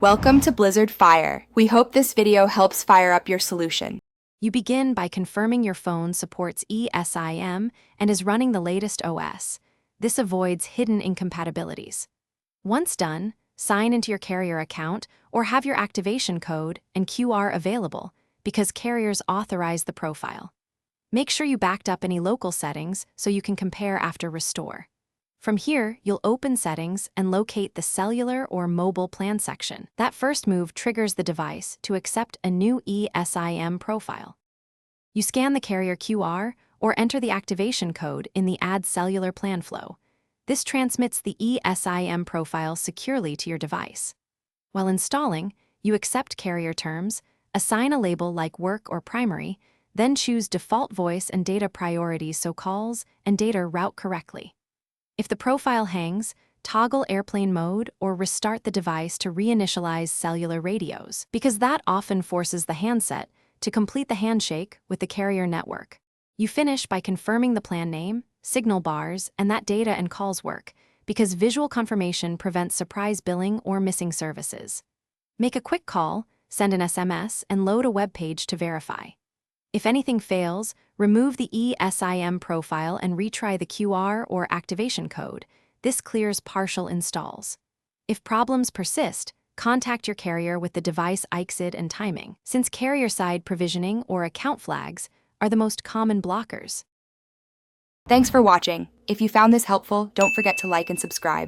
Welcome to Blizzard Fire. We hope this video helps fire up your solution. You begin by confirming your phone supports Esim and is running the latest OS. This avoids hidden incompatibilities. Once done, sign into your carrier account or have your activation code and QR available because carriers authorize the profile. Make sure you backed up any local settings so you can compare after restore. From here, you'll open Settings and locate the Cellular or Mobile Plan section. That first move triggers the device to accept a new Esim profile. You scan the carrier QR or enter the activation code in the Add Cellular Plan flow. This transmits the Esim profile securely to your device. While installing, you accept carrier terms, assign a label like Work or Primary, then choose Default Voice and Data Priorities so calls and data route correctly. If the profile hangs, toggle airplane mode or restart the device to reinitialize cellular radios, because that often forces the handset to complete the handshake with the carrier network. You finish by confirming the plan name, signal bars, and that data and calls work, because visual confirmation prevents surprise billing or missing services. Make a quick call, send an SMS, and load a web page to verify. If anything fails, remove the Esim profile and retry the QR or activation code. This clears partial installs. If problems persist, contact your carrier with the device ICSID and timing, since carrier-side provisioning or account flags are the most common blockers. Thanks for watching. If you found this helpful, don't forget to like and subscribe.